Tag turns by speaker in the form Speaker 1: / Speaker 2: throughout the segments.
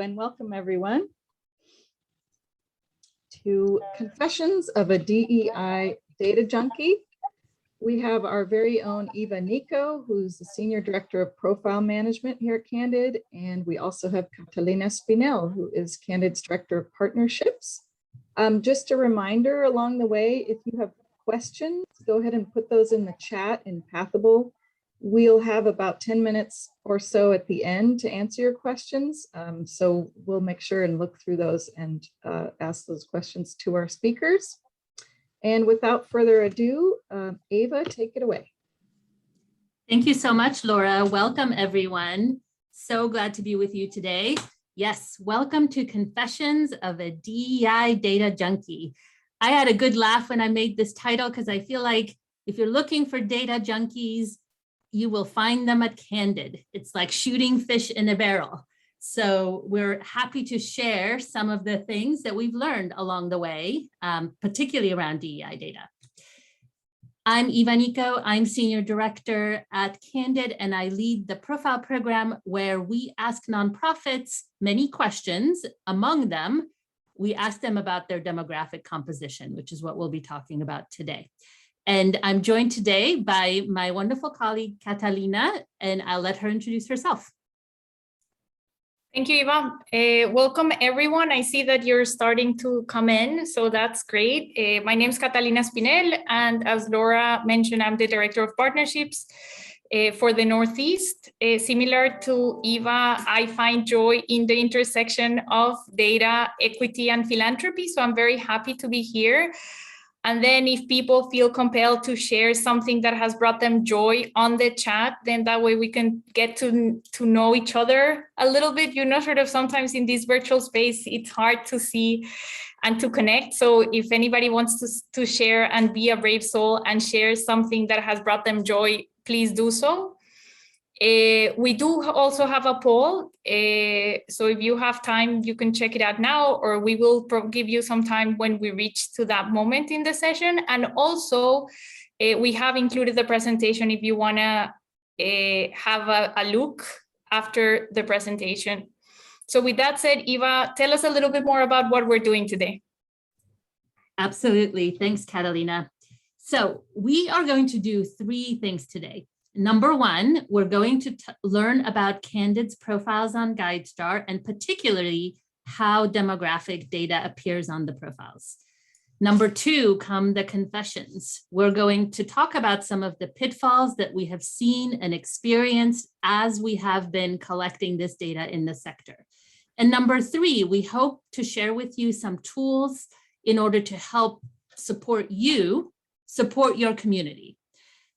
Speaker 1: and welcome everyone to Confessions of a DEI Data Junkie. We have our very own Eva Nico, who's the Senior Director of Profile Management here at Candid, and we also have Catalina Spinel, who is Candid's Director of Partnerships. Just a reminder along the way, if you have questions, go ahead and put those in the chat in Pathable. We'll have about 10 minutes or so at the end to answer your questions. So we'll make sure and look through those and ask those questions to our speakers. And without further ado, Eva, take it away.
Speaker 2: Thank you so much, Laura. Welcome, everyone. So glad to be with you today. Yes, welcome to Confessions of a DEI Data Junkie. I had a good laugh when I made this title because I feel like if you're looking for data junkies, you will find them at Candid. It's like shooting fish in a barrel. So we're happy to share some of the things that we've learned along the way, particularly around DEI data. I'm Eva Nico. I'm Senior Director at Candid, and I lead the profile program where we ask nonprofits many questions. Among them, we ask them about their demographic composition, which is what we'll be talking about today. And I'm joined today by my wonderful colleague, Catalina, and I'll let her introduce herself.
Speaker 3: Thank you, Eva. Welcome, everyone. I see that you're starting to come in, so that's great. My name is Catalina Spinel, and as Laura mentioned, I'm the Director of Partnerships for the Northeast. Similar to Eva, I find joy in the intersection of data, equity, and philanthropy, so I'm very happy to be here. And then if people feel compelled to share something that has brought them joy on the chat, then that way we can get to know each other a little bit. You know, sort of sometimes in this virtual space, it's hard to see and to connect. So if anybody wants to share and be a brave soul and share something that has brought them joy, please do so. We do also have a poll, so if you have time, you can check it out now, or we will give you some time when we reach to that moment in the session. And also, we have included the presentation if you want to have a look after the presentation. So with that said, Eva, tell us a little bit more about what we're doing today.
Speaker 2: Absolutely. Thanks, Catalina. So we are going to do three things today. Number one, we're going to learn about Candid's profiles on GuideStar and particularly how demographic data appears on the profiles. Number two, come the confessions. We're going to talk about some of the pitfalls that we have seen and experienced as we have been collecting this data in the sector. And number three, we hope to share with you some tools in order to help support your community.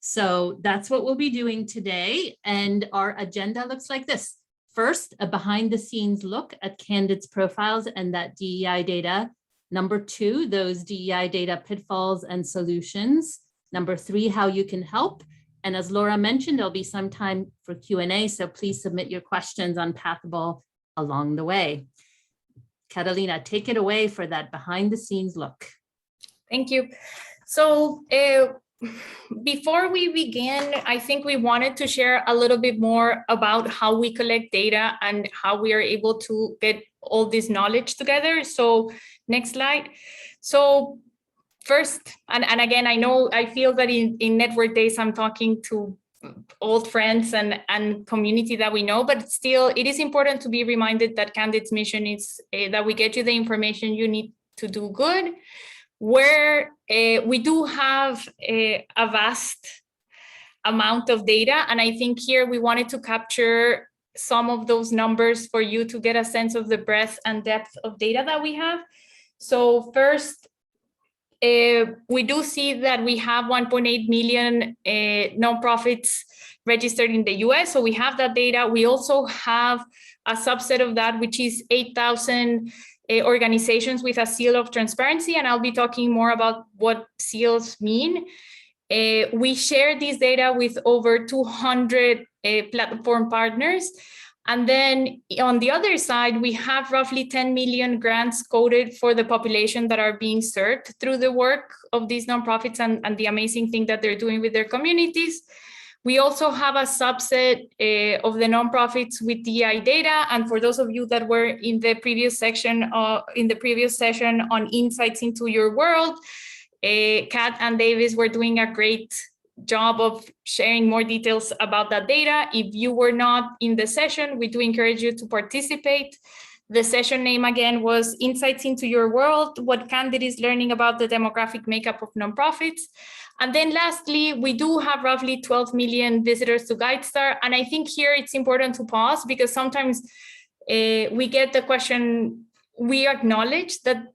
Speaker 2: So that's what we'll be doing today. And our agenda looks like this. First, a behind the scenes look at Candid's profiles and that DEI data. Number two, those DEI data pitfalls and solutions. Number three, how you can help. And as Laura mentioned, there'll be some time for Q&A. So please submit your questions on Pathable along the way. Catalina, take it away for that behind the scenes look.
Speaker 3: Thank you. So, before we begin, I think we wanted to share a little bit more about how we collect data and how we are able to get all this knowledge together. So next slide. So first, and again, I feel that in network days, I'm talking to old friends and community that we know, but still it is important to be reminded that Candid's mission is that we get you the information you need to do good, where we do have a vast amount of data. And I think here we wanted to capture some of those numbers for you to get a sense of the breadth and depth of data that we have. So first, we do see that we have 1.8 million nonprofits registered in the US. So we have that data. We also have a subset of that, which is 8,000 organizations with a seal of transparency, and I'll be talking more about what seals mean. We share this data with over 200 platform partners. And then on the other side, we have roughly 10 million grants coded for the population that are being served through the work of these nonprofits and the amazing thing that they're doing with their communities. We also have a subset of the nonprofits with DEI data. And for those of you that were in the previous session on insights into your world, Kat and Davis were doing a great job of sharing more details about that data. If you were not in the session, we do encourage you to participate. The session name again was Insights into Your World, what Candid is learning about the demographic makeup of nonprofits. And then lastly, we do have roughly 12 million visitors to GuideStar. And I think here it's important to pause because sometimes we get the question, we acknowledge that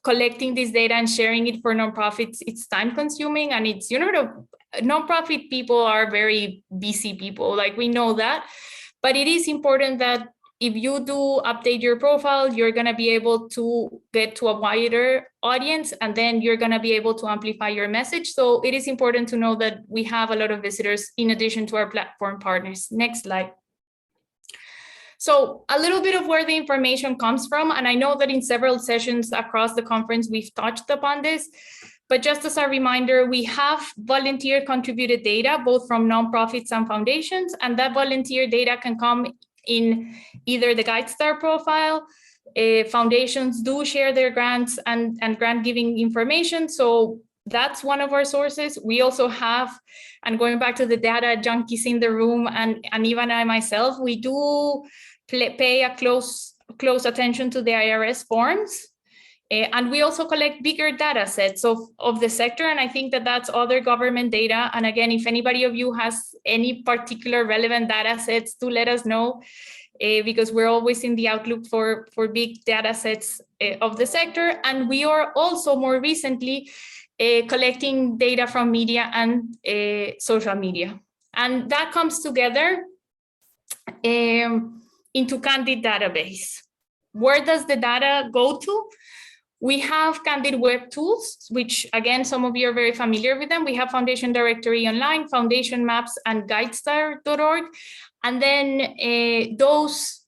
Speaker 3: collecting this data and sharing it for nonprofits, it's time consuming. And it's, you know, the nonprofit people are very busy people, like we know that. But it is important that if you do update your profile, you're going to be able to get to a wider audience, and then you're going to be able to amplify your message. So it is important to know that we have a lot of visitors in addition to our platform partners. Next slide. So a little bit of where the information comes from, and I know that in several sessions across the conference, we've touched upon this, but just as a reminder, we have volunteer contributed data, both from nonprofits and foundations, and that volunteer data can come in either the GuideStar profile. Foundations do share their grants and grant giving information. So that's one of our sources. We also have, and going back to the data junkies in the room, and even I myself, we do pay a close attention to the IRS forms. And we also collect bigger data sets of the sector. And I think that that's other government data. And again, if anybody of you has any particular relevant data sets, do let us know, because we're always in the outlook for big data sets of the sector. And we are also more recently collecting data from media and social media. And that comes together into Candid database. Where does the data go to? We have Candid web tools, which again, some of you are very familiar with them. We have Foundation Directory Online, Foundation Maps, and GuideStar.org. And then those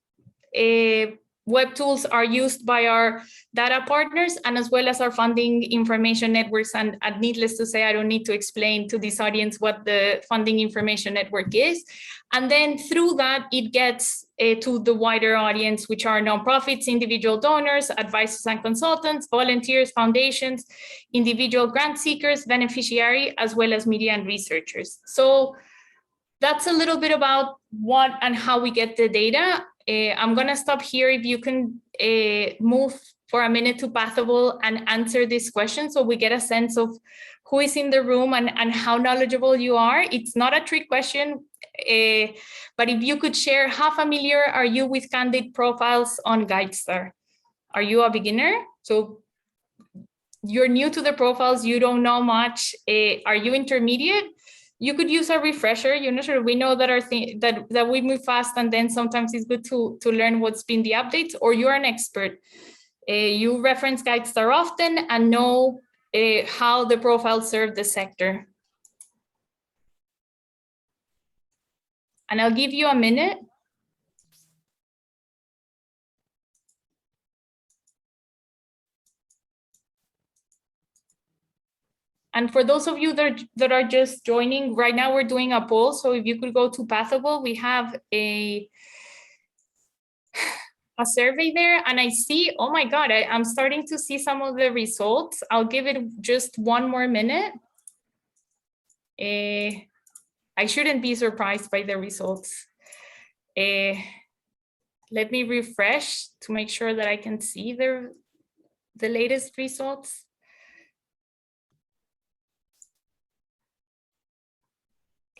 Speaker 3: web tools are used by our data partners and as well as our funding information networks. And needless to say, I don't need to explain to this audience what the funding information network is. And then through that, it gets to the wider audience, which are nonprofits, individual donors, advisors and consultants, volunteers, foundations, individual grant seekers, beneficiary, as well as media and researchers. So that's a little bit about what and how we get the data. I'm going to stop here. If you can move for a minute to Pathable and answer this question so we get a sense of who is in the room and how knowledgeable you are. It's not a trick question, but if you could share, how familiar are you with Candid profiles on GuideStar? Are you a beginner? So you're new to the profiles, you don't know much. Are you intermediate? You could use a refresher. You know, sure, we know that that we move fast, and then sometimes it's good to learn what's been the updates. Or you're an expert. You reference GuideStar often and know how the profiles serve the sector. And I'll give you a minute. And for those of you that are just joining, right now we're doing a poll. So if you could go to Pathable, we have a survey there. And I see, oh my God, I'm starting to see some of the results. I'll give it just one more minute. I shouldn't be surprised by the results. Let me refresh to make sure that I can see the latest results.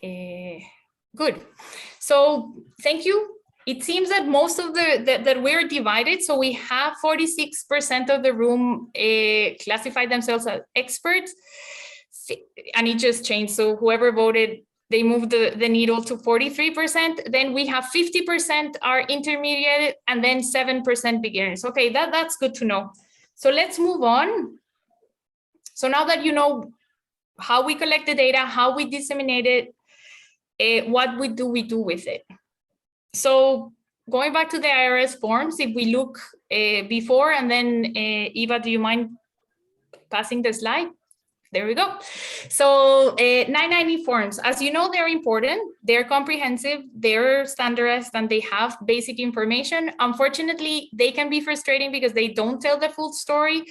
Speaker 3: Good. So thank you. It seems that most of that we're divided. So we have 46% of the room classify themselves as experts, and it just changed. So whoever voted, they moved the needle to 43%. Then we have 50% are intermediate, and then 7% beginners. Okay, that's good to know. So let's move on. So now that you know how we collect the data, how we disseminate it, what we do with it. So going back to the IRS forms, if we look before, and then Eva, do you mind passing the slide? There we go. So 990 forms, as you know, they're important, they're comprehensive, they're standardized, and they have basic information. Unfortunately, they can be frustrating because they don't tell the full story.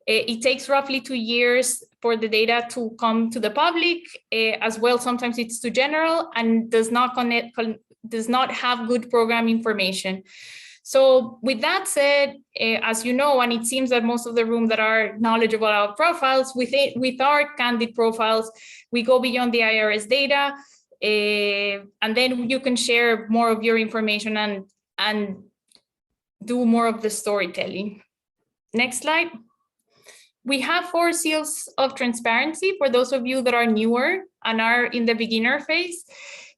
Speaker 3: It takes roughly 2 years for the data to come to the public as well. Sometimes it's too general and does not have good program information. So with that said, as you know, and it seems that most of the room that are knowledgeable about profiles, with our Candid profiles, we go beyond the IRS data, and then you can share more of your information and do more of the storytelling. Next slide. We have 4 seals of transparency for those of you that are newer and are in the beginner phase.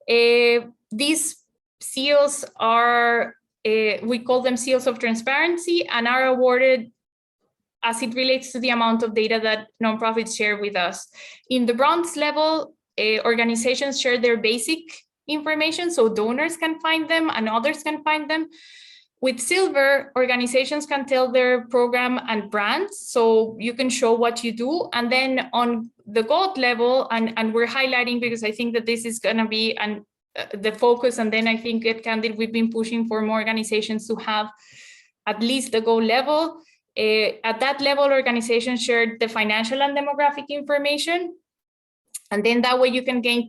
Speaker 3: These seals are, we call them seals of transparency, and are awarded as it relates to the amount of data that nonprofits share with us. In the bronze level, organizations share their basic information, so donors can find them and others can find them. With silver, organizations can tell their program and brands, so you can show what you do. And then on the gold level, and we're highlighting because I think that this is gonna be the focus, and then I think at Candid, we've been pushing for more organizations to have at least the gold level. At that level, organizations share the financial and demographic information. And then that way you can gain,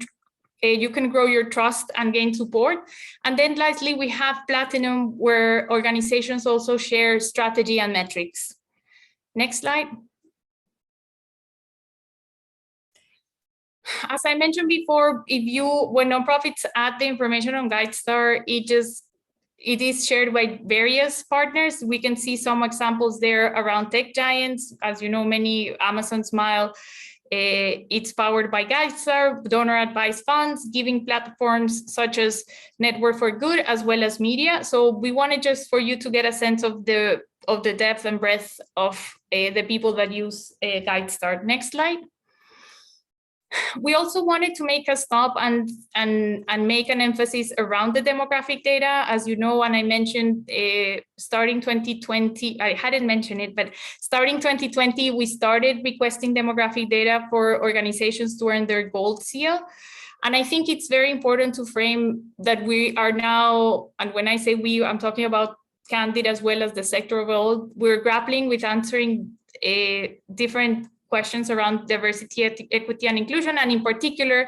Speaker 3: you can grow your trust and gain support. And then lastly, we have platinum, where organizations also share strategy and metrics. Next slide. As I mentioned before, when nonprofits add the information on GuideStar, it is shared by various partners. We can see some examples there around tech giants. As you know, many, Amazon Smile, it's powered by GuideStar, donor advised funds, giving platforms such as Network for Good, as well as media. So we wanted just for you to get a sense of the depth and breadth of the people that use GuideStar. Next slide. We also wanted to make a stop and make an emphasis around the demographic data. As you know, and I mentioned, starting 2020, I hadn't mentioned it, but starting 2020, we started requesting demographic data for organizations to earn their gold seal. And I think it's very important to frame that we are now, and when I say we, I'm talking about Candid as well as the sector overall, we're grappling with answering different questions around diversity, equity, and inclusion. And in particular,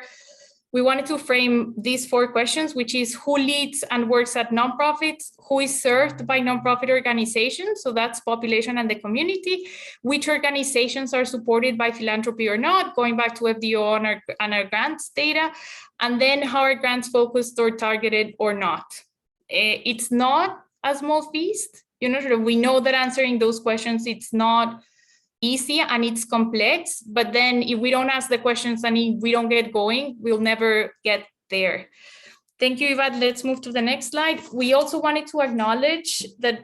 Speaker 3: we wanted to frame these 4 questions, which is who leads and works at nonprofits, who is served by nonprofit organizations, so that's population and the community, which organizations are supported by philanthropy or not, going back to FDO and our grants data, and then how are grants focused or targeted or not. It's not a small feast. We know that answering those questions, it's not easy and it's complex, but then if we don't ask the questions and if we don't get going, we'll never get there. Thank you, Eva. Let's move to the next slide. We also wanted to acknowledge that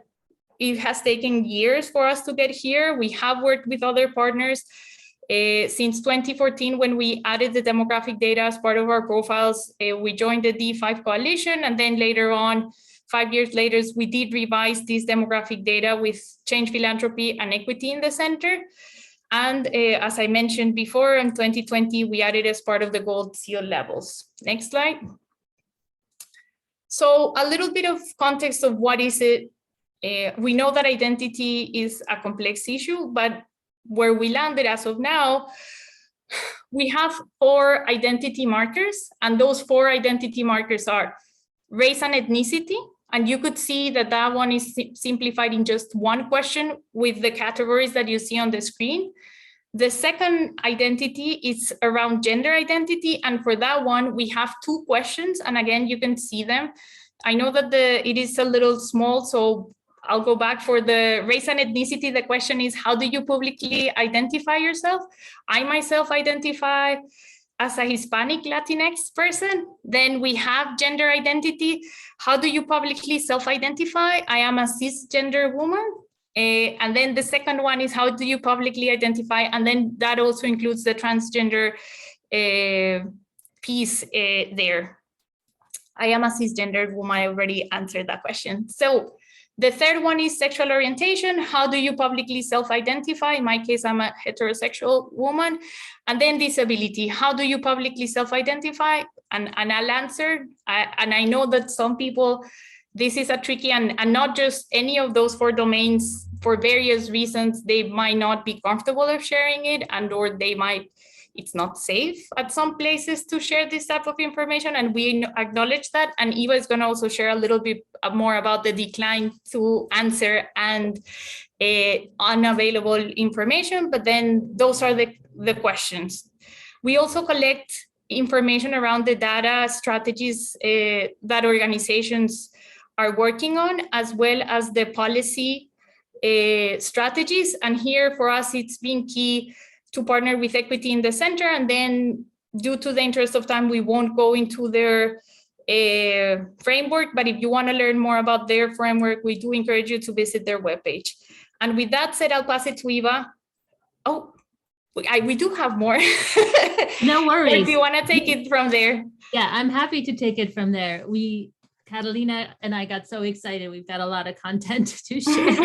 Speaker 3: it has taken years for us to get here. We have worked with other partners since 2014, when we added the demographic data as part of our profiles. We joined the D5 coalition, and then later on, 5 years later, we did revise this demographic data with change, philanthropy, and equity in the center. And as I mentioned before, in 2020, we added as part of the gold seal levels. Next slide. So a little bit of context of what is it. We know that identity is a complex issue, but where we landed as of now, we have 4 identity markers, and those 4 identity markers are race and ethnicity. And you could see that that one is simplified in just 1 question with the categories that you see on the screen. The second identity is around gender identity. And for that one, we have 2 questions. And again, you can see them. I know that it is a little small, so I'll go back for the race and ethnicity. The question is, how do you publicly identify yourself? I myself identify as a Hispanic Latinx person. Then we have gender identity. How do you publicly self-identify? I am a cisgender woman. And then the second one is, how do you publicly identify? And then that also includes the transgender piece there. I am a cisgender woman. I already answered that question. So The third one is sexual orientation. How do you publicly self-identify? In my case, I'm a heterosexual woman. And then disability. How do you publicly self-identify? And I'll answer. And I know that some people, this is a tricky, and not just any of those 4 domains, for various reasons, they might not be comfortable of sharing it, and or it's not safe at some places to share this type of information, and we acknowledge that. And Eva is going to also share a little bit more about the decline to answer and unavailable information, but then those are the questions. We also collect information around the data strategies that organizations are working on, as well as the policy strategies. And here for us, it's been key to partner with Equity in the Center. And then due to the interest of time, we won't go into their framework, but if you want to learn more about their framework, we do encourage you to visit their webpage. And with that said, I'll pass it to Eva. Oh, we do have more.
Speaker 2: No worries.
Speaker 3: If you want to take it from there.
Speaker 2: Yeah, I'm happy to take it from there. Catalina and I got so excited. We've got a lot of content to share.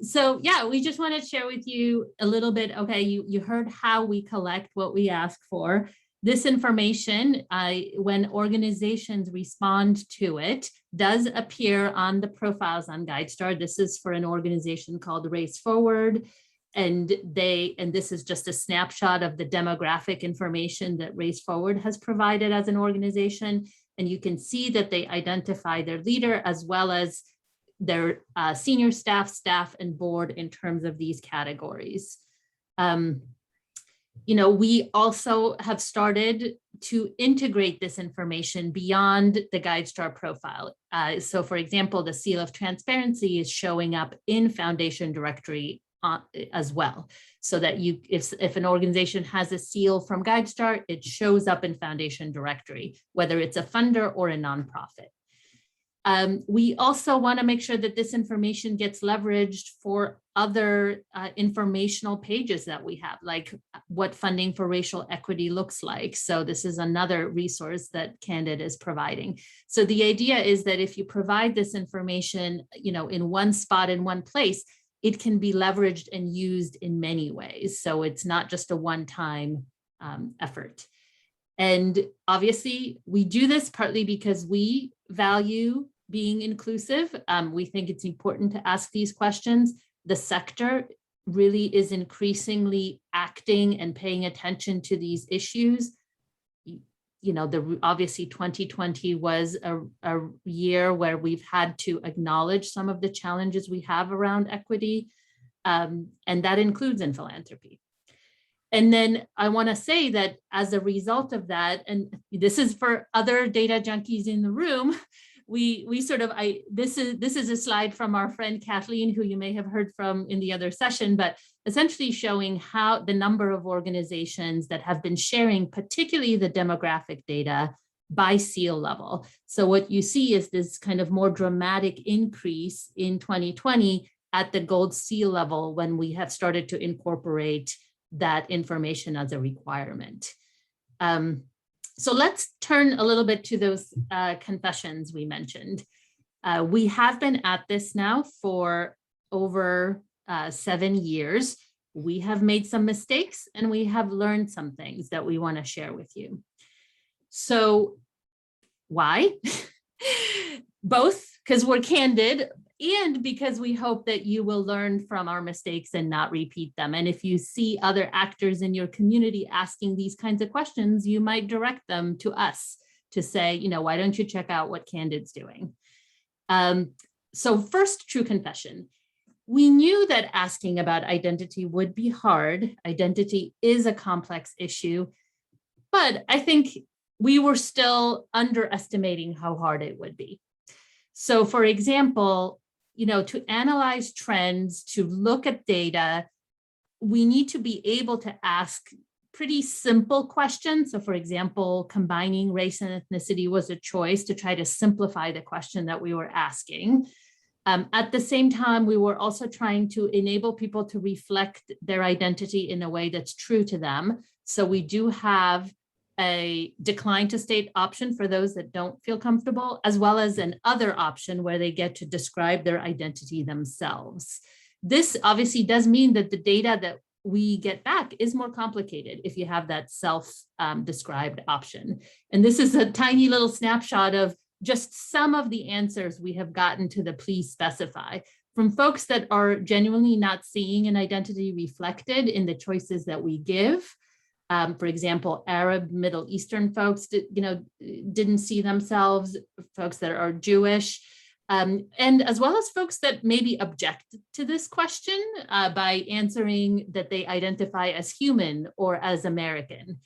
Speaker 2: So yeah, we just want to share with you a little bit. Okay, you heard how we collect what we ask for. This information, when organizations respond to it, does appear on the profiles on GuideStar. This is for an organization called Race Forward. And this is just a snapshot of the demographic information that Race Forward has provided as an organization. And you can see that they identify their leader as well as their senior staff, and board in terms of these categories. We also have started to integrate this information beyond the GuideStar profile. So for example, the seal of transparency is showing up in Foundation Directory as well, so that if an organization has a seal from GuideStar, it shows up in Foundation Directory, whether it's a funder or a nonprofit. We also want to make sure that this information gets leveraged for other informational pages that we have, like what funding for racial equity looks like. So this is another resource that Candid is providing. So the idea is that if you provide this information, in one spot, in one place, it can be leveraged and used in many ways. So it's not just a one-time effort. And obviously, we do this partly because we value being inclusive. We think it's important to ask these questions. The sector really is increasingly acting and paying attention to these issues. Obviously 2020 was a year where we've had to acknowledge some of the challenges we have around equity, and that includes in philanthropy. And then I want to say that as a result of that, and this is for other data junkies in the room, this is a slide from our friend Kathleen, who you may have heard from in the other session, but essentially showing how the number of organizations that have been sharing, particularly the demographic data, by seal level. So what you see is this kind of more dramatic increase in 2020 at the gold seal level, when we have started to incorporate that information as a requirement. So let's turn a little bit to those confessions we mentioned. We have been at this now for over 7 years. We have made some mistakes and we have learned some things that we want to share with you. So why? Both because we're candid and because we hope that you will learn from our mistakes and not repeat them. And if you see other actors in your community asking these kinds of questions, you might direct them to us to say, why don't you check out what Candid's doing? So first, true confession. We knew that asking about identity would be hard. Identity is a complex issue, but I think we were still underestimating how hard it would be. So for example, to analyze trends, to look at data, we need to be able to ask pretty simple questions. So for example, combining race and ethnicity was a choice to try to simplify the question that we were asking. At the same time, we were also trying to enable people to reflect their identity in a way that's true to them. So we do have a decline to state option for those that don't feel comfortable, as well as an other option where they get to describe their identity themselves. This obviously does mean that the data that we get back is more complicated if you have that self-described option. And this is a tiny little snapshot of just some of the answers we have gotten to the please specify from folks that are genuinely not seeing an identity reflected in the choices that we give. For example, Arab, Middle Eastern folks, didn't see themselves, folks that are Jewish, and as well as folks that maybe object to this question by answering that they identify as human or as American.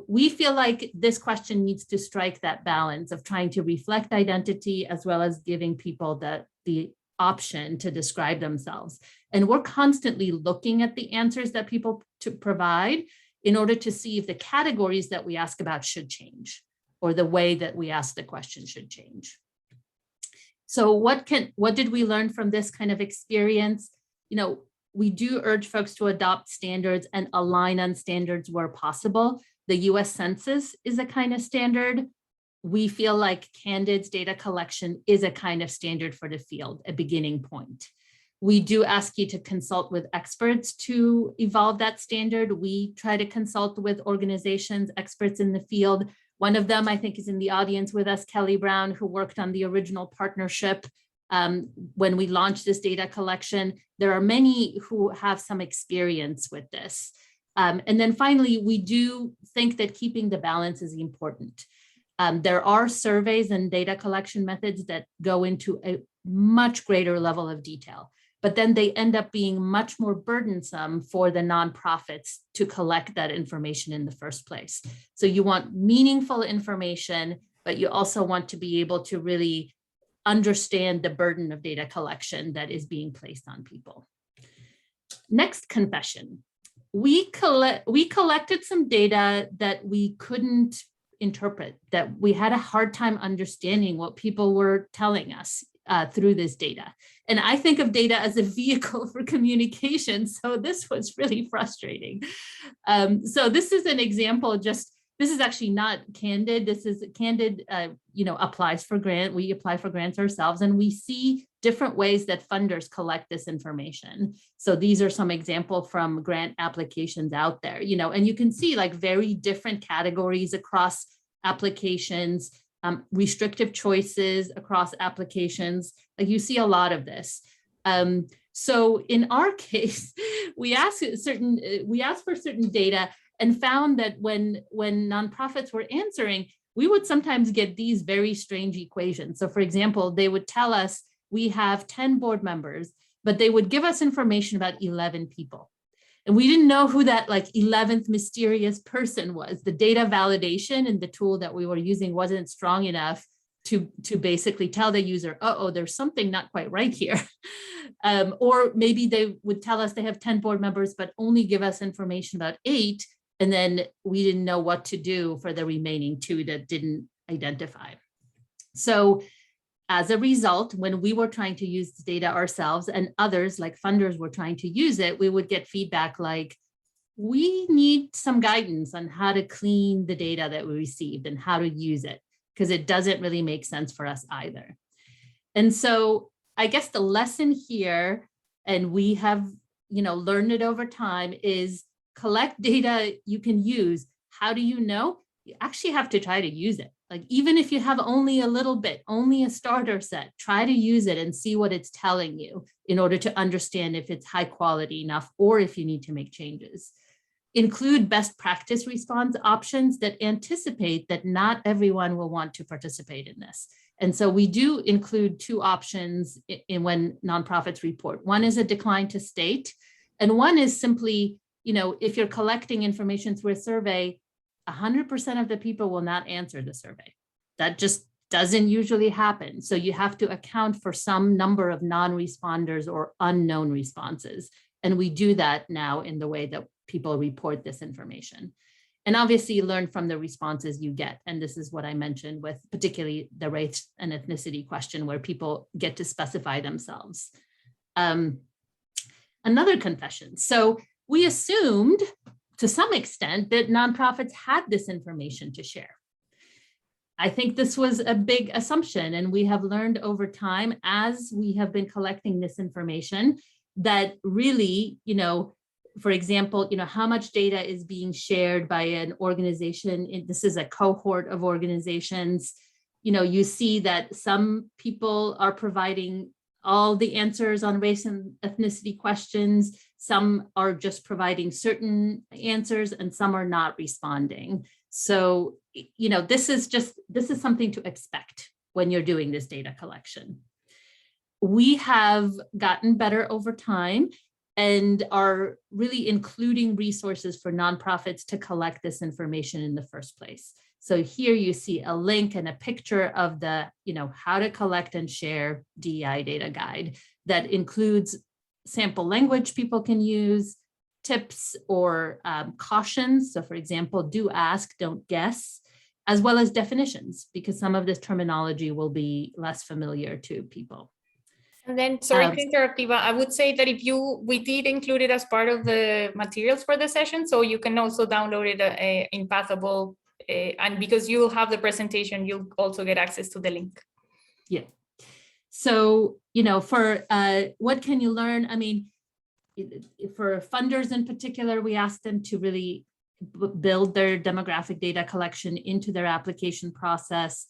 Speaker 2: We feel like this question needs to strike that balance of trying to reflect identity as well as giving people the option to describe themselves. And we're constantly looking at the answers that people provide in order to see if the categories that we ask about should change or the way that we ask the question should change. So what did we learn from this kind of experience? We do urge folks to adopt standards and align on standards where possible. The US Census is a kind of standard. We feel like Candid's data collection is a kind of standard for the field, a beginning point. We do ask you to consult with experts to evolve that standard. We try to consult with organizations, experts in the field. One of them, I think, is in the audience with us, Kelly Brown, who worked on the original partnership when we launched this data collection. There are many who have some experience with this. And then finally, we do think that keeping the balance is important. There are surveys and data collection methods that go into a much greater level of detail, but then they end up being much more burdensome for the nonprofits to collect that information in the first place. So you want meaningful information, but you also want to be able to really understand the burden of data collection that is being placed on people. Next confession. We collected some data that we couldn't interpret, that we had a hard time understanding what people were telling us through this data. And I think of data as a vehicle for communication. So this was really frustrating. So this is an example, this is actually not Candid. This is Candid, applies for grant. We apply for grants ourselves and we see different ways that funders collect this information. So these are some examples from grant applications out there, and you can see like very different categories across applications, restrictive choices across applications. Like you see a lot of this. So in our case, we asked for certain data and found that when nonprofits were answering, we would sometimes get these very strange equations. So for example, they would tell us we have 10 board members, but they would give us information about 11 people. And we didn't know who that 11th mysterious person was. The data validation and the tool that we were using wasn't strong enough to basically tell the user, there's something not quite right here. Or maybe they would tell us they have 10 board members, but only give us information about 8. And then we didn't know what to do for the remaining 2 that didn't identify. So as a result, when we were trying to use the data ourselves and others like funders were trying to use it, we would get feedback like, we need some guidance on how to clean the data that we received and how to use it, because it doesn't really make sense for us either. And so I guess the lesson here, and we have learned it over time, is collect data you can use. How do you know? You actually have to try to use it. Like even if you have only a little bit, only a starter set, try to use it and see what it's telling you in order to understand if it's high quality enough or if you need to make changes. Include best practice response options that anticipate that not everyone will want to participate in this. And so we do include 2 options in when nonprofits report. One is a decline to state, and one is simply, if you're collecting information through a survey, 100% of the people will not answer the survey. That just doesn't usually happen. So you have to account for some number of non-responders or unknown responses. And we do that now in the way that people report this information. And obviously learn from the responses you get. And this is what I mentioned with particularly the race and ethnicity question where people get to specify themselves. Another confession. So we assumed to some extent that nonprofits had this information to share. I think this was a big assumption, and we have learned over time as we have been collecting this information that really, for example, how much data is being shared by an organization. This is a cohort of organizations. You see that some people are providing all the answers on race and ethnicity questions. Some are just providing certain answers and some are not responding. So, this is something to expect when you're doing this data collection. We have gotten better over time and are really including resources for nonprofits to collect this information in the first place. So here you see a link and a picture of the, how to collect and share DEI data guide that includes sample language people can use, tips or cautions. So for example, do ask, don't guess, as well as definitions, because some of this terminology will be less familiar to people.
Speaker 3: And then, sorry to interrupt, Eva, I would say that we did include it as part of the materials for the session, so you can also download it in Pathable, and because you'll have the presentation, you'll also get access to the link.
Speaker 2: Yeah. So, for what can you learn? I mean, for funders in particular, we asked them to really build their demographic data collection into their application process.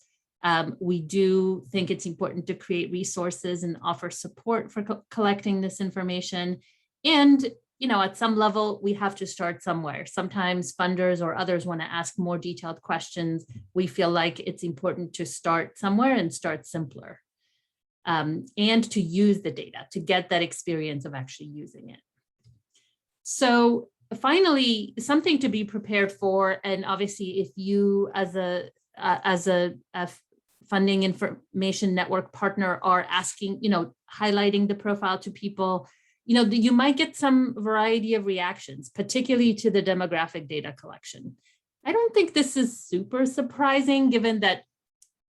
Speaker 2: We do think it's important to create resources and offer support for collecting this information. And, at some level, we have to start somewhere. Sometimes funders or others want to ask more detailed questions. We feel like it's important to start somewhere and start simpler. And to use the data to get that experience of actually using it. So finally, something to be prepared for, and obviously if you as a funding information network partner are asking, highlighting the profile to people, you might get some variety of reactions, particularly to the demographic data collection. I don't think this is super surprising given that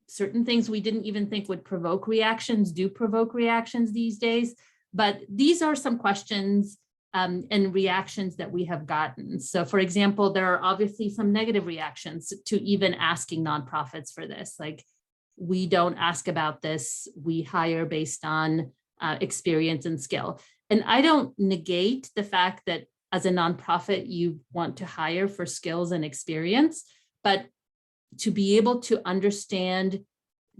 Speaker 2: certain things we didn't even think would provoke reactions do provoke reactions these days, but these are some questions and reactions that we have gotten. So for example, there are obviously some negative reactions to even asking nonprofits for this. Like, we don't ask about this, we hire based on experience and skill. And I don't negate the fact that as a nonprofit, you want to hire for skills and experience, but to be able to understand,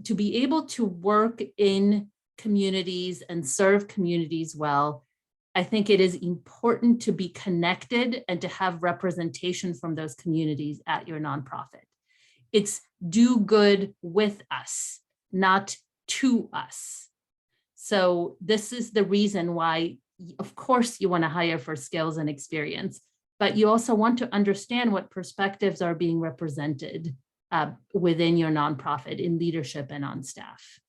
Speaker 2: to be able to work in communities and serve communities well, I think it is important to be connected and to have representation from those communities at your nonprofit. It's do good with us, not to us. So this is the reason why, of course, you want to hire for skills and experience, but you also want to understand what perspectives are being represented within your nonprofit in leadership and on staff.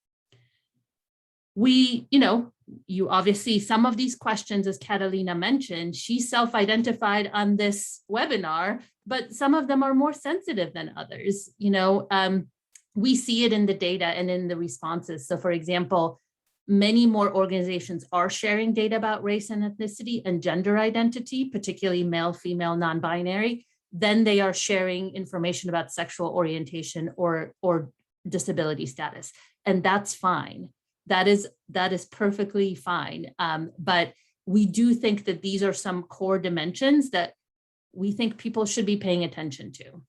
Speaker 2: You obviously, some of these questions, as Catalina mentioned, she self-identified on this webinar, but some of them are more sensitive than others. We see it in the data and in the responses. So for example, many more organizations are sharing data about race and ethnicity and gender identity, particularly male, female, non-binary. Then they are sharing information about sexual orientation or disability status. And that's fine. That is perfectly fine. But we do think that these are some core dimensions that we think people should be paying attention to.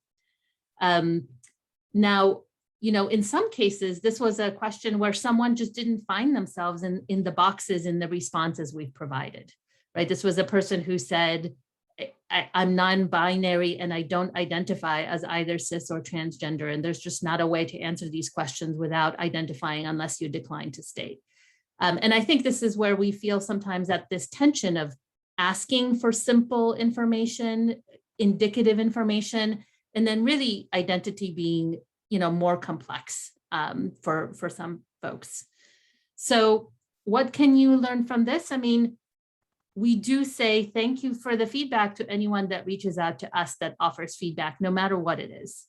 Speaker 2: Now, in some cases, this was a question where someone just didn't find themselves in the boxes in the responses we've provided, right? This was a person who said, I'm non-binary and I don't identify as either cis or transgender, and there's just not a way to answer these questions without identifying unless you decline to state. And I think this is where we feel sometimes that this tension of asking for simple information, indicative information, and then really identity being, more complex for some folks. So what can you learn from this? I mean, we do say thank you for the feedback to anyone that reaches out to us that offers feedback, no matter what it is.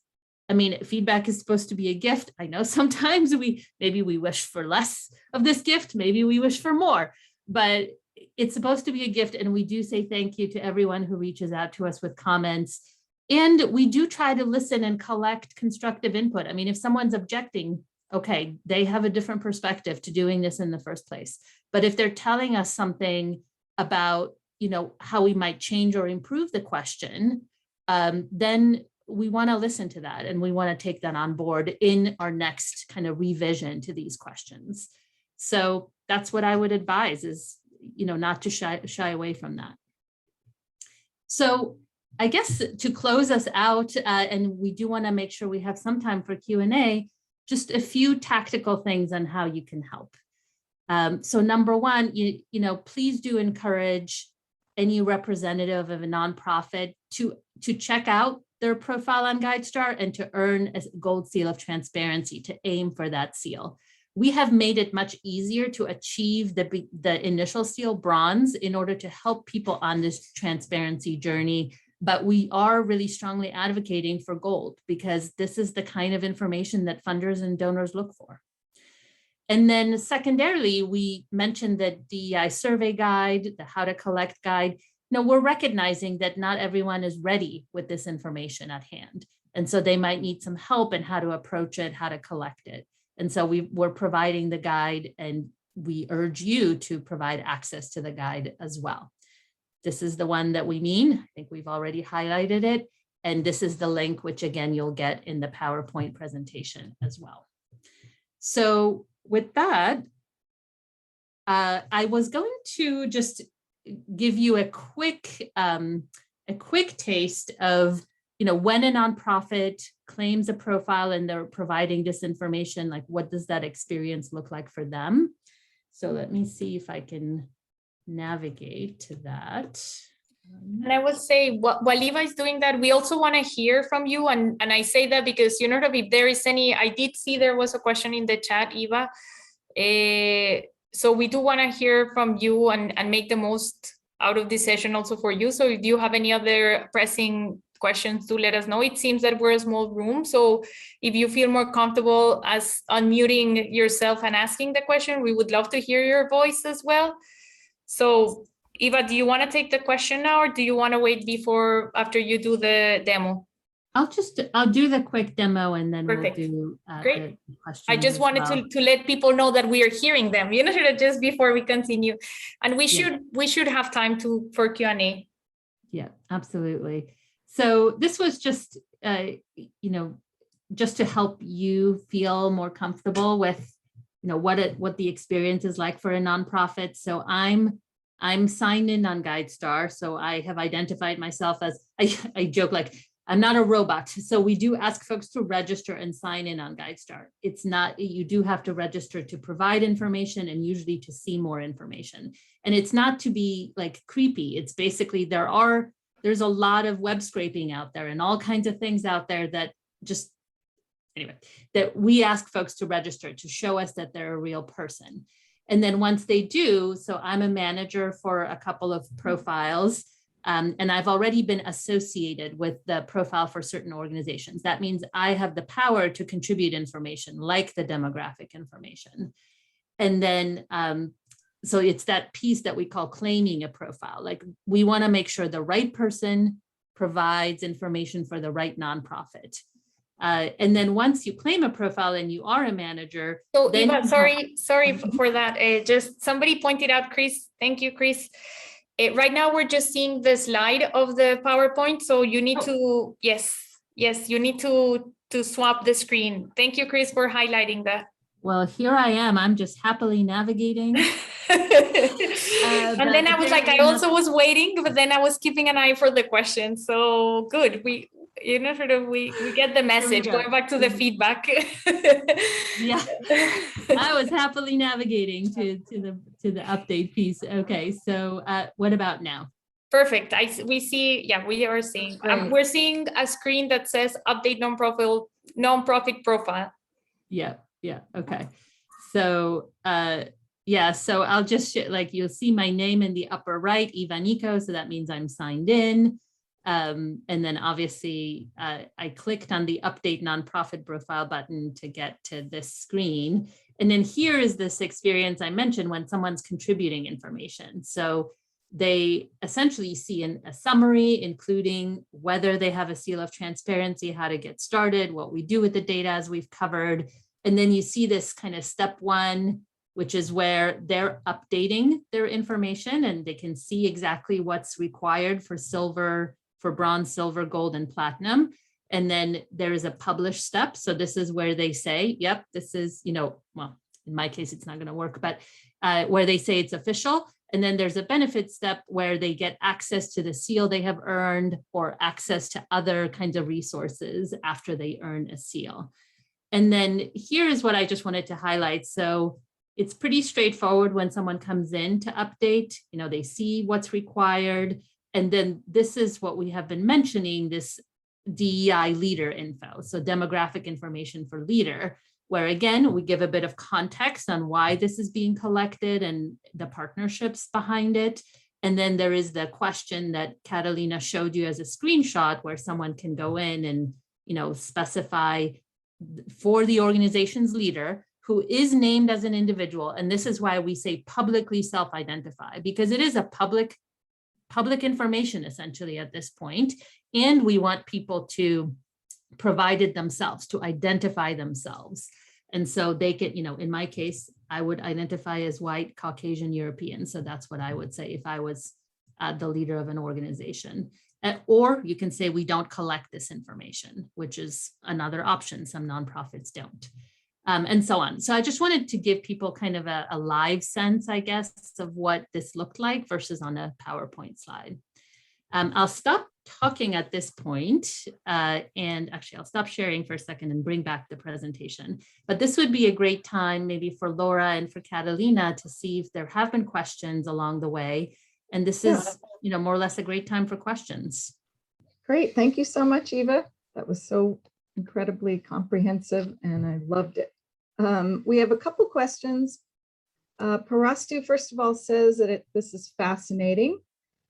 Speaker 2: I mean, feedback is supposed to be a gift. I know sometimes maybe we wish for less of this gift, maybe we wish for more, but it's supposed to be a gift, and we do say thank you to everyone who reaches out to us with comments. And we do try to listen and collect constructive input. I mean, if someone's objecting, okay, they have a different perspective to doing this in the first place. But if they're telling us something about, how we might change or improve the question, then we want to listen to that, and we want to take that on board in our next kind of revision to these questions. So that's what I would advise is, not to shy away from that. So I guess to close us out, and we do want to make sure we have some time for Q&A, just a few tactical things on how you can help. So number one, please do encourage any representative of a nonprofit to check out their profile on GuideStar and to earn a gold seal of transparency, to aim for that seal. We have made it much easier to achieve the initial seal, bronze, in order to help people on this transparency journey. But we are really strongly advocating for gold, because this is the kind of information that funders and donors look for. And then secondarily, we mentioned the DEI survey guide, the how to collect guide. We're recognizing that not everyone is ready with this information at hand. And so they might need some help in how to approach it, how to collect it. And so we're providing the guide, and we urge you to provide access to the guide as well. This is the one that we mean. I think we've already highlighted it. And this is the link, which again, you'll get in the PowerPoint presentation as well. So with that, I was going to just give you a quick taste of, when a nonprofit claims a profile and they're providing this information, like what does that experience look like for them? So let me see if I can navigate to that.
Speaker 3: And I would say, while Eva is doing that, we also want to hear from you. And I say that because, if there is any, I did see there was a question in the chat, Eva. So we do want to hear from you and make the most out of this session also for you. So if you have any other pressing questions, do let us know. It seems that we're a small room. So if you feel more comfortable as unmuting yourself and asking the question, we would love to hear your voice as well. So Eva, do you want to take the question now, or do you want to wait after you do the demo?
Speaker 2: I'll do the quick demo, and then
Speaker 3: Perfect.
Speaker 2: We'll do
Speaker 3: Great.
Speaker 2: the questions.
Speaker 3: I just wanted to let people know that we are hearing them, just before we continue. And we should have time for Q&A.
Speaker 2: Yeah, absolutely. So this was just, just to help you feel more comfortable with, what the experience is like for a nonprofit. So I'm signed in on GuideStar. So I have identified myself as, I joke, like, I'm not a robot. So we do ask folks to register and sign in on GuideStar. It's not, you do have to register to provide information and usually to see more information. And it's not to be like creepy. It's basically, there's a lot of web scraping out there and all kinds of things out there that just, anyway, that we ask folks to register to show us that they're a real person. And then once they do, so I'm a manager for a couple of profiles, and I've already been associated with the profile for certain organizations. That means I have the power to contribute information like the demographic information. And then, so it's that piece that we call claiming a profile. Like, we want to make sure the right person provides information for the right nonprofit. And then once you claim a profile and you are a manager.
Speaker 3: So Eva, sorry for that. Just somebody pointed out, Chris. Thank you, Chris. Right now we're just seeing the slide of the PowerPoint. So you need to, yes, you need to swap the screen. Thank you, Chris, for highlighting that.
Speaker 2: Well, here I am. I'm just happily navigating.
Speaker 3: And then I was like, I also was waiting, but then I was keeping an eye for the question. So good. We get the message. Going back to the feedback.
Speaker 2: Yeah, I was happily navigating to the update piece. Okay, so what about now?
Speaker 3: Perfect. We see. Yeah, we are seeing. We're seeing a screen that says update nonprofit profile.
Speaker 2: Yeah. Okay. So so I'll just you'll see my name in the upper right, Eva Nico. So that means I'm signed in. And then obviously I clicked on the update nonprofit profile button to get to this screen. And then here is this experience I mentioned when someone's contributing information. So they essentially see a summary, including whether they have a seal of transparency, how to get started, what we do with the data as we've covered. And then you see this kind of step one, which is where they're updating their information and they can see exactly what's required for silver, for bronze, silver, gold, and platinum. And then there is a publish step. So this is where they say, yep, this is, well, in my case, it's not going to work, but where they say it's official. And then there's a benefit step where they get access to the seal they have earned or access to other kinds of resources after they earn a seal. And then here's what I just wanted to highlight. So it's pretty straightforward when someone comes in to update, they see what's required. And then this is what we have been mentioning, this DEI leader info. So demographic information for leader, where again, we give a bit of context on why this is being collected and the partnerships behind it. And then there is the question that Catalina showed you as a screenshot where someone can go in and, specify for the organization's leader who is named as an individual. And this is why we say publicly self-identify, because it is a public information essentially at this point. And we want people to provide it themselves, to identify themselves. And so they can, in my case, I would identify as white, Caucasian, European. So that's what I would say if I was the leader of an organization. Or you can say we don't collect this information, which is another option. Some nonprofits don't. And so on. So I just wanted to give people kind of a live sense, I guess, of what this looked like versus on a PowerPoint slide. I'll stop talking at this point, and actually I'll stop sharing for a second and bring back the presentation. But this would be a great time maybe for Laura and for Catalina to see if there have been questions along the way. And this is, more or less a great time for questions.
Speaker 1: Great. Thank you so much, Eva. That was so incredibly comprehensive and I loved it. We have a couple questions. Parastu, first of all, says that this is fascinating.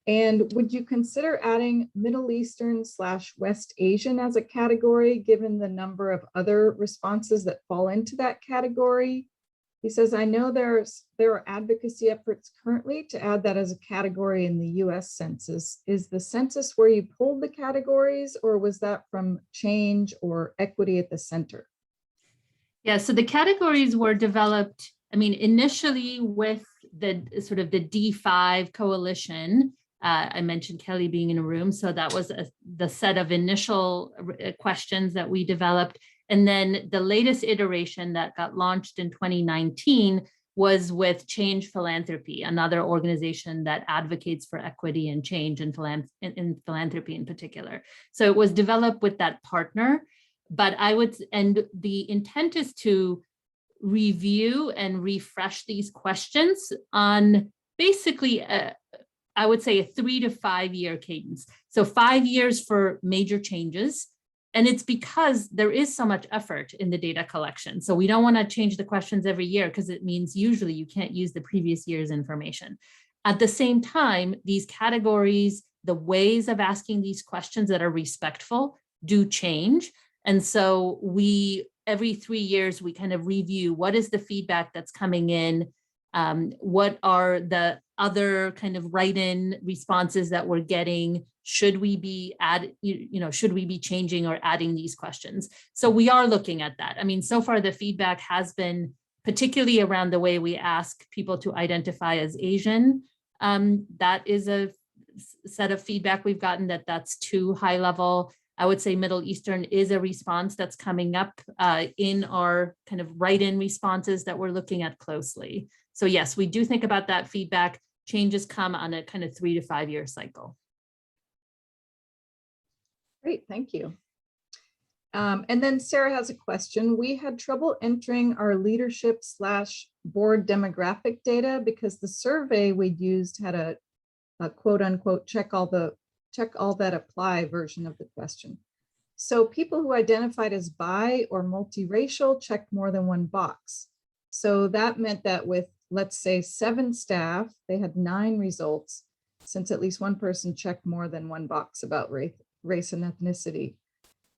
Speaker 1: And would you consider adding Middle Eastern / West Asian as a category, given the number of other responses that fall into that category? He says, I know there are advocacy efforts currently to add that as a category in the US Census. Is the census where you pulled the categories, or was that from change or equity at the center?
Speaker 2: Yeah, so the categories were developed, initially with the sort of the D5 coalition. I mentioned Kelly being in a room. So that was the set of initial questions that we developed. And then the latest iteration that got launched in 2019 was with Change Philanthropy, another organization that advocates for equity and change in philanthropy in particular. So it was developed with that partner, but and the intent is to review and refresh these questions on basically I would say a 3 to 5 year cadence. So 5 years for major changes. And it's because there is so much effort in the data collection. So we don't want to change the questions every year because it means usually you can't use the previous year's information. At the same time, these categories, the ways of asking these questions that are respectful do change. And so every 3 years, we kind of review what is the feedback that's coming in, what are the other kind of write-in responses that we're getting? Should we be should we be changing or adding these questions? So we are looking at that. So far the feedback has been particularly around the way we ask people to identify as Asian. That is a set of feedback we've gotten that's too high level. I would say Middle Eastern is a response that's coming up in our kind of write-in responses that we're looking at closely. So yes, we do think about that feedback. Changes come on a kind of 3 to 5 year cycle.
Speaker 1: Great, thank you. And then Sarah has a question. We had trouble entering our leadership / board demographic data because the survey we'd used had a quote unquote check all that apply version of the question. So people who identified as bi or multiracial checked more than one box. So that meant that with, let's say, 7 staff, they had 9 results, since at least one person checked more than one box about race and ethnicity.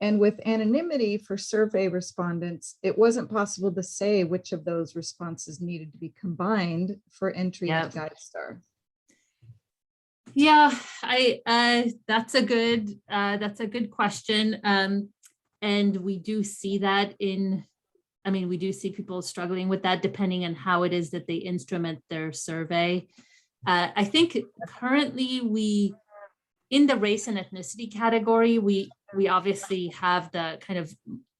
Speaker 1: And with anonymity for survey respondents, it wasn't possible to say which of those responses needed to be combined for entry into GuideStar.
Speaker 2: Yeah, that's a good question. And we do see that we do see people struggling with that depending on how it is that they instrument their survey. I think currently in the race and ethnicity category, we obviously have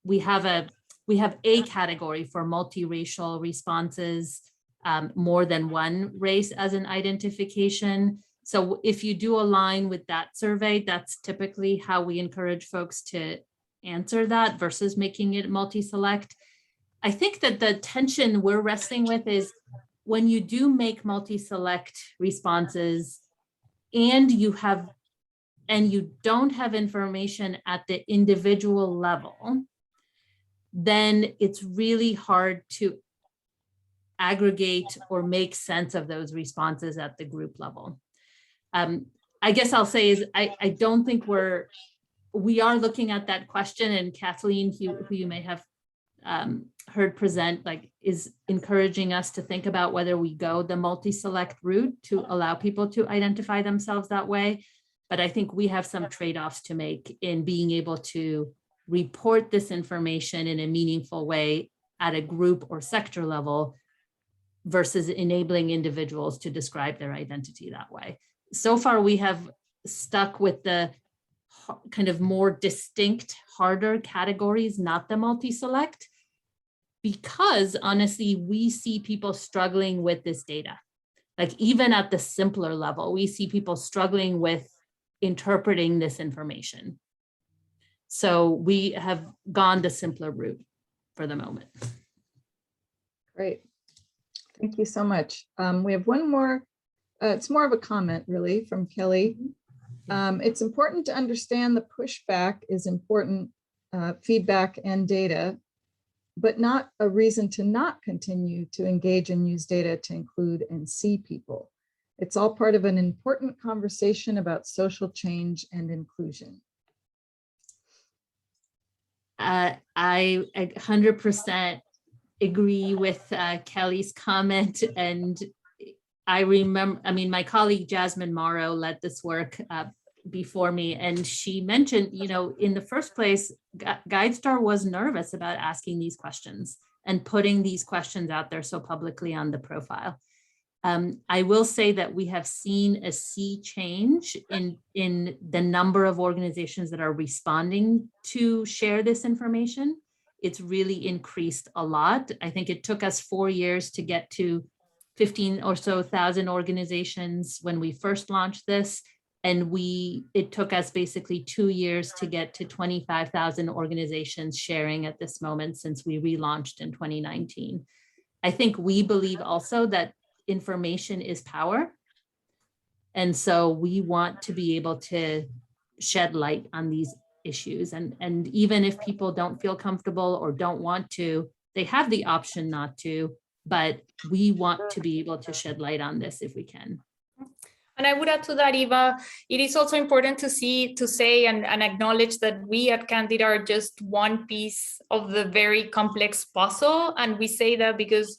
Speaker 2: we have a category for multiracial responses, more than one race as an identification. So if you do align with that survey, that's typically how we encourage folks to answer that versus making it multi-select. I think that the tension we're wrestling with is when you do make multi-select responses and you don't have information at the individual level, then it's really hard to aggregate or make sense of those responses at the group level. I guess I'll say is I don't think we are looking at that question, and Kathleen, who you may have heard present, is encouraging us to think about whether we go the multi-select route to allow people to identify themselves that way. But I think we have some trade-offs to make in being able to report this information in a meaningful way at a group or sector level versus enabling individuals to describe their identity that way. So far, we have stuck with the kind of more distinct, harder categories, not the multi-select, because honestly, we see people struggling with this data. Even at the simpler level, we see people struggling with interpreting this information. So we have gone the simpler route for the moment.
Speaker 1: Great. Thank you so much. We have one more. It's more of a comment, really, from Kelly. It's important to understand the pushback is important, feedback and data, but not a reason to not continue to engage and use data to include and see people. It's all part of an important conversation about social change and inclusion.
Speaker 2: I 100% agree with Kelly's comment. And I remember, my colleague Jasmine Morrow led this work before me, and she mentioned, in the first place, GuideStar was nervous about asking these questions and putting these questions out there so publicly on the profile. I will say that we have seen a sea change in the number of organizations that are responding to share this information. It's really increased a lot. I think it took us 4 years to get to 15 or so thousand organizations when we first launched this. And it took us basically 2 years to get to 25,000 organizations sharing at this moment since we relaunched in 2019. I think we believe also that information is power. And so we want to be able to shed light on these issues. And even if people don't feel comfortable or don't want to, they have the option not to, but we want to be able to shed light on this if we can.
Speaker 3: And I would add to that, Eva, it is also important to say and acknowledge that we at Candid are just one piece of the very complex puzzle. And we say that because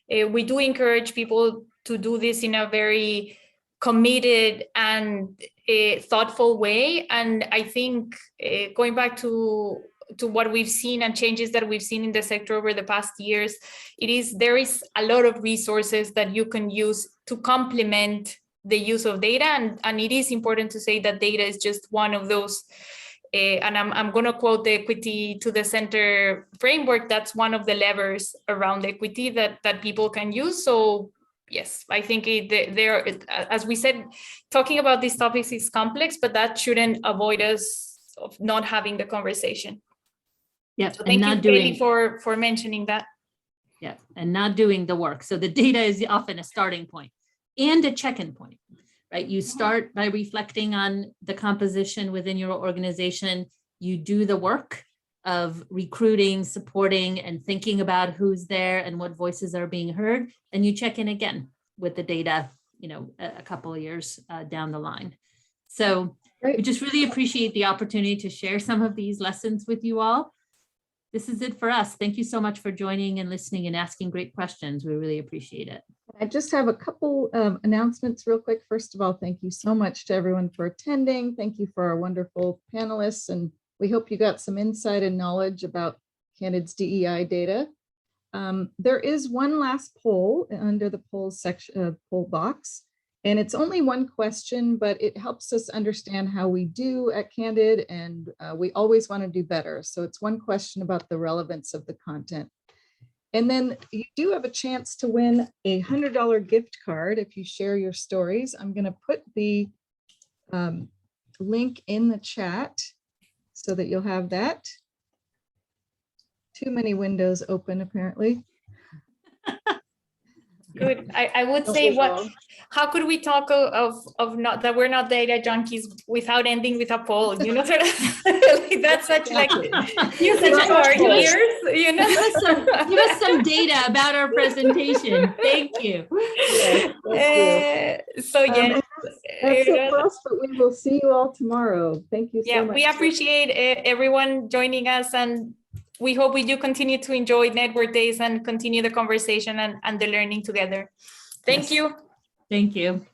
Speaker 3: we do encourage people to do this in a very committed and thoughtful way. And I think going back to what we've seen and changes that we've seen in the sector over the past years, there is a lot of resources that you can use to complement the use of data. And it is important to say that data is just one of those. And I'm going to quote the equity to the center framework. That's one of the levers around equity that people can use. So yes, I think as we said, talking about these topics is complex, but that shouldn't avoid us of not having the conversation.
Speaker 2: Yeah,
Speaker 3: so thank you, Kelly, for mentioning that.
Speaker 2: Yeah, and not doing the work. So the data is often a starting point and a check-in point, right? You start by reflecting on the composition within your organization. You do the work of recruiting, supporting, and thinking about who's there and what voices are being heard. And you check in again with the data, a couple of years down the line. So we
Speaker 1: Great.
Speaker 2: just really appreciate the opportunity to share some of these lessons with you all. This is it for us. Thank you so much for joining and listening and asking great questions. We really appreciate it.
Speaker 1: I just have a couple announcements real quick. First of all, thank you so much to everyone for attending. Thank you for our wonderful panelists, and we hope you got some insight and knowledge about Candid's DEI data. There is one last poll under the polls section, poll box, and it's only one question, but it helps us understand how we do at Candid, and we always want to do better. So it's one question about the relevance of the content. And then you do have a chance to win a $100 gift card if you share your stories. I'm going to put the link in the chat so that you'll have that. Too many windows open, apparently.
Speaker 3: Good. I would
Speaker 1: Don't
Speaker 3: say
Speaker 1: be
Speaker 3: what,
Speaker 1: wrong.
Speaker 3: how could we talk of not that we're not data junkies without ending with a poll, you know, sort of like that's such like usage of our ears, you know.
Speaker 2: Give us some data about our presentation. Thank you.
Speaker 1: Yes, thank you.
Speaker 3: So yes,
Speaker 1: That's it for us, but we will see you all tomorrow. Thank you so
Speaker 3: yeah,
Speaker 1: much.
Speaker 3: we appreciate everyone joining us, and we hope we do continue to enjoy network days and continue the conversation and the learning together. Thank
Speaker 2: Yes.
Speaker 3: you.
Speaker 2: Thank you.